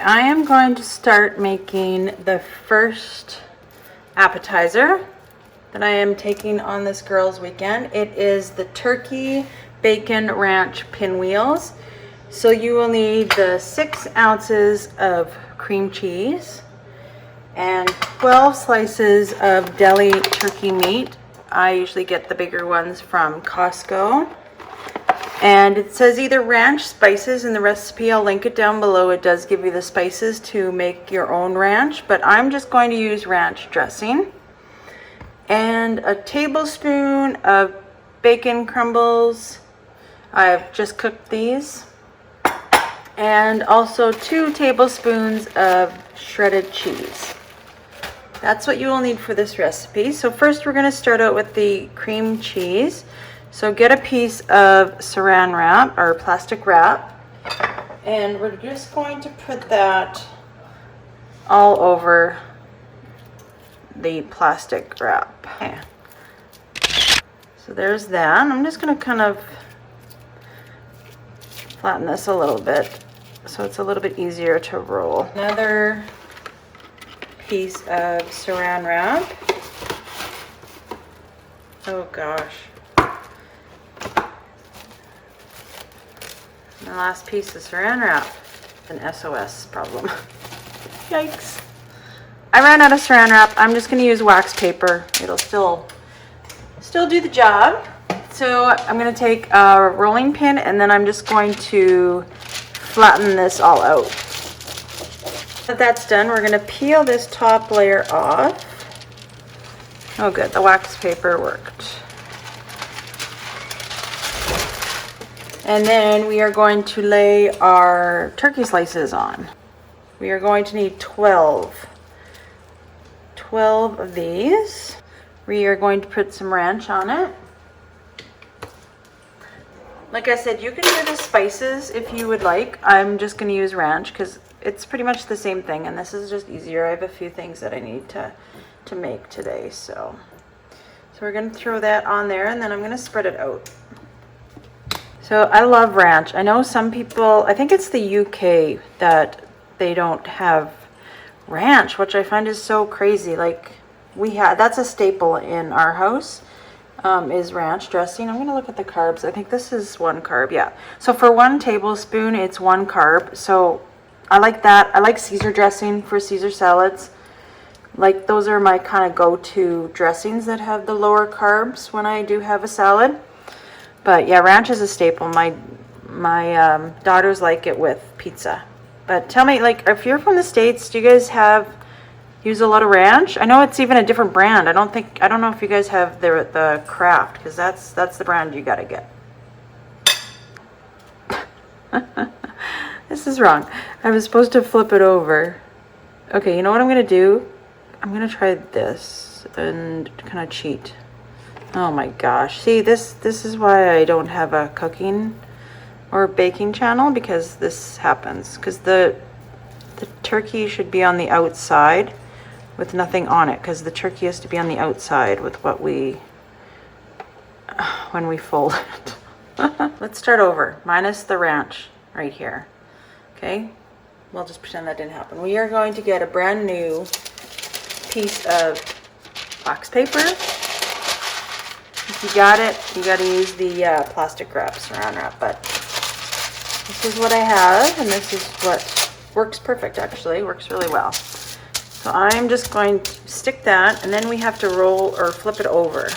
I am going to start making the first appetizer that I am taking on this girls' weekend. It is the turkey bacon ranch pinwheels. So you will need the 6 ounces of cream cheese and 12 slices of deli turkey meat. I usually get the bigger ones from Costco. And it says either ranch spices in the recipe. I'll link it down below. It does give you the spices to make your own ranch, but I'm just going to use ranch dressing. And a tablespoon of bacon crumbles. I've just cooked these. And also 2 tablespoons of shredded cheese. That's what you will need for this recipe. So first we're going to start out with the cream cheese. So get a piece of saran wrap or plastic wrap, and we're just going to put that all over the plastic wrap. Okay. So there's that. I'm just going to kind of flatten this a little bit so it's a little bit easier to roll. Another piece of saran wrap. Oh gosh. The last piece of saran wrap. An SOS problem. Yikes. I ran out of saran wrap. I'm just going to use wax paper. It'll still do the job. So I'm going to take a rolling pin and then I'm just going to flatten this all out. Now that that's done, we're going to peel this top layer off. Oh good, the wax paper worked. And then we are going to lay our turkey slices on. We are going to need 12 of these. We are going to put some ranch on it. Like I said, you can do the spices if you would like. I'm just going to use ranch because it's pretty much the same thing, and this is just easier. I have a few things that I need to make today, so we're going to throw that on there, and then I'm going to spread it out. So I love ranch. I know some people, I think it's the UK that they don't have ranch, which I find is so crazy. Like that's a staple in our house, is ranch dressing. I'm going to look at the carbs. I think this is 1 carb. Yeah. So for 1 tablespoon, it's 1 carb. So I like that. I like Caesar dressing for Caesar salads. Like those are my kind of go-to dressings that have the lower carbs when I do have a salad. But yeah, ranch is a staple. My daughters like it with pizza. But tell me, like, if you're from the States, do you guys use a lot of ranch? I know it's even a different brand. I don't know if you guys have the Kraft, because that's the brand you gotta get. This is wrong. I was supposed to flip it over. Okay, you know what I'm gonna do? I'm gonna try this and kind of cheat. Oh my gosh. See, this is why I don't have a cooking or baking channel, because this happens. Because the turkey should be on the outside with nothing on it, because the turkey has to be on the outside with when we fold it. Let's start over. Minus the ranch right here. Okay? We'll just pretend that didn't happen. We are going to get a brand new piece of wax paper. If you got it, you got to use the plastic wrap, saran wrap, but this is what I have, and this is what works perfect, actually. Works really well. So I'm just going to stick that, and then we have to roll or flip it over.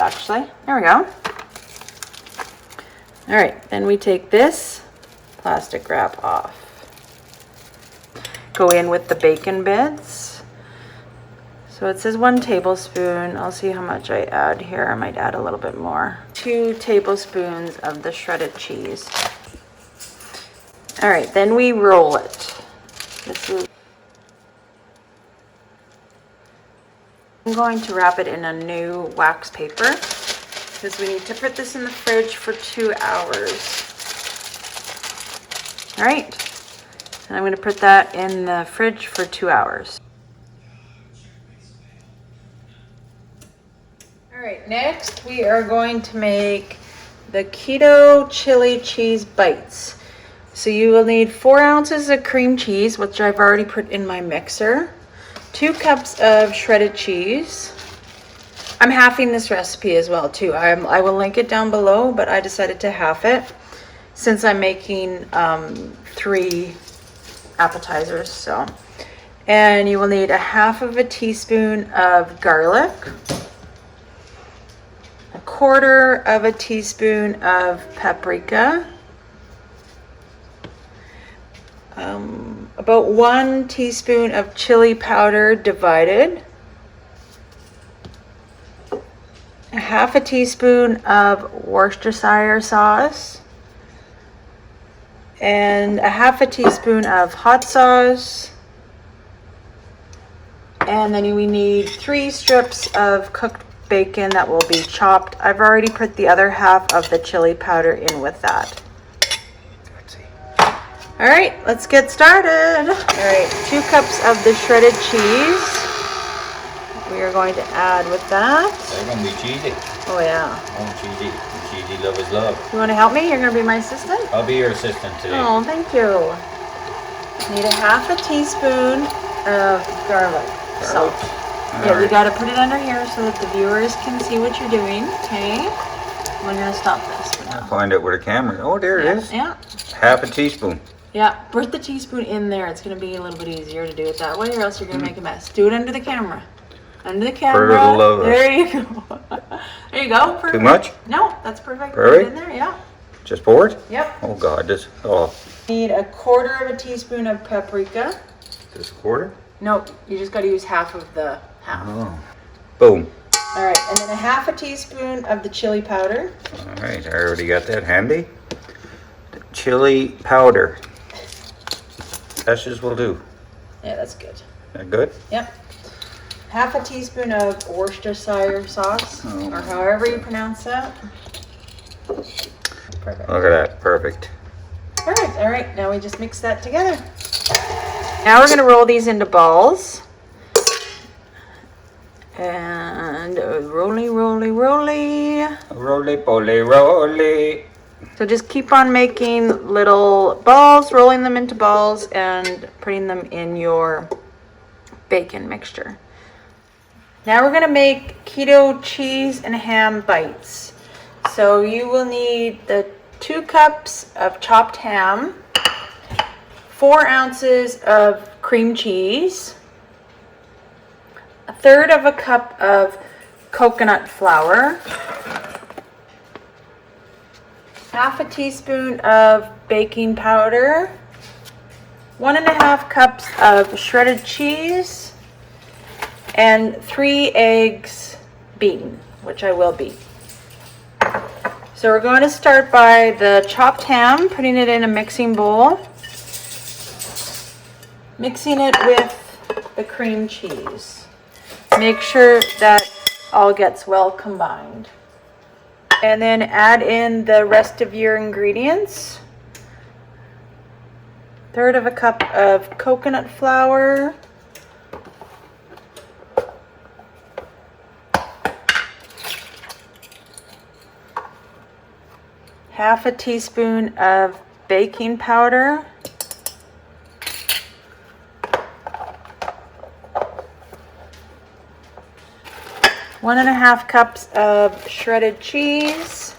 Actually, there we go. All right, then we take this plastic wrap off. Go in with the bacon bits. So it says 1 tablespoon. I'll see how much I add here. I might add a little bit more. 2 tablespoons of the shredded cheese. All right, then we roll it. I'm going to wrap it in a new wax paper because we need to put this in the fridge for 2 hours. All right, and I'm going to put that in the fridge for 2 hours. All right, next we are going to make the keto chili cheese bites. So you will need 4 ounces of cream cheese, which I've already put in my mixer, 2 cups of shredded cheese. I'm halving this recipe as well too. I will link it down below, but I decided to half it since I'm making 3 appetizers. So, and you will need a half of a teaspoon of garlic, a quarter of a teaspoon of paprika, about 1 teaspoon of chili powder divided, a half a teaspoon of Worcestershire sauce, and a half a teaspoon of hot sauce. And then we need 3 strips of cooked bacon that will be chopped. I've already put the other half of the chili powder in with that. All right, let's get started. All right, 2 cups of the shredded cheese. We are going to add with that. They're going to be cheesy. Oh yeah. Oh, cheesy. Cheesy love is love. You want to help me? You're going to be my assistant? I'll be your assistant today. Oh, thank you. Need a half a teaspoon of garlic salt. Yeah, you got to put it under here so that the viewers can see what you're doing. Okay. We're going to stop this for now. I'll find out where the camera is. Oh, there it is. Yeah. Half a teaspoon. Yeah, put the teaspoon in there. It's going to be a little bit easier to do it that way, or else you're going to make a mess. Do it under the camera. Under the camera. For the love of there you go. There you go. Perfect. Too much? No, that's perfect. Perfect? Put it in there, yeah. Just pour it? Yep. Oh, God. This. Oh. Need a quarter of a teaspoon of paprika. Just a quarter? Nope, you just got to use half of the half. Oh. Boom. All right, and then a half a teaspoon of the chili powder. All right. I already got that handy. The chili powder. Ashes will do. Yeah, that's good. That good? Yep. Half a teaspoon of Worcestershire sauce, or however you pronounce that. Perfect. Look at that. Perfect. Perfect. All right, now we just mix that together. Now we're going to roll these into balls. And roly, roly, roly. Roly poly roly. So just keep on making little balls, rolling them into balls, and putting them in your bacon mixture. Now we're going to make keto cheese and ham bites. So you will need the 2 cups of chopped ham, 4 ounces of cream cheese, 1/3 of a cup of coconut flour, half a teaspoon of baking powder, 1.5 cups of shredded cheese, and 3 eggs beaten, which I will beat. So we're going to start by the chopped ham, putting it in a mixing bowl, mixing it with the cream cheese. Make sure that all gets well combined. And then add in the rest of your ingredients. 1/3 of a cup of coconut flour, half a teaspoon of baking powder, 1.5 cups of shredded cheese,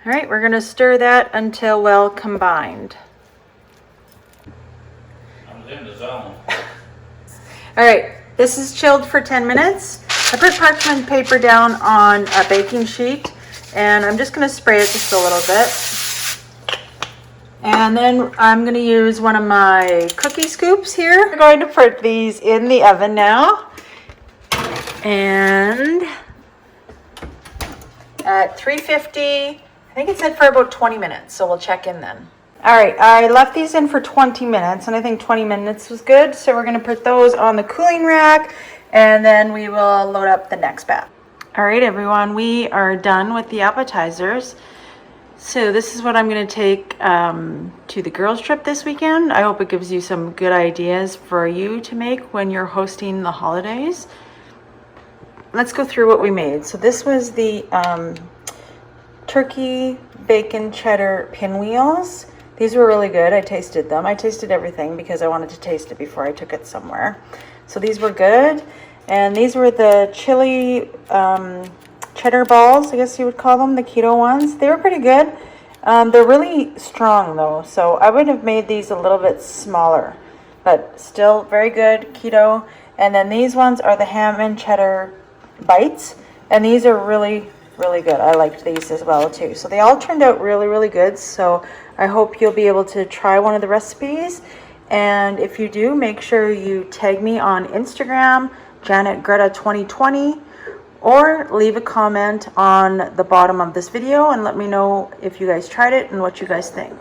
all right, we're going to stir that until well combined. In the zone. All right, this is chilled for 10 minutes. I put parchment paper down on a baking sheet, and I'm just going to spray it just a little bit. And then I'm going to use one of my cookie scoops here. We're going to put these in the oven now. And at 350, I think it said for about 20 minutes, so we'll check in then. All right, I left these in for 20 minutes, and I think 20 minutes was good. So we're going to put those on the cooling rack, and then we will load up the next batch. All right, everyone, we are done with the appetizers. So this is what I'm going to take to the girls trip this weekend. I hope it gives you some good ideas for you to make when you're hosting the holidays. Let's go through what we made. So this was the turkey bacon cheddar pinwheels. These were really good. I tasted them. I tasted everything because I wanted to taste it before I took it somewhere. So these were good. And these were the chili cheddar balls, I guess you would call them, the keto ones. They were pretty good. They're really strong though, so I would have made these a little bit smaller, but still very good keto. And then these ones are the ham and cheddar bites, and these are really, really good. I liked these as well too. So they all turned out really, really good. So I hope you'll be able to try one of the recipes. And if you do, make sure you tag me on Instagram, JanetGreta2020, or leave a comment on the bottom of this video and let me know if you guys tried it and what you guys think.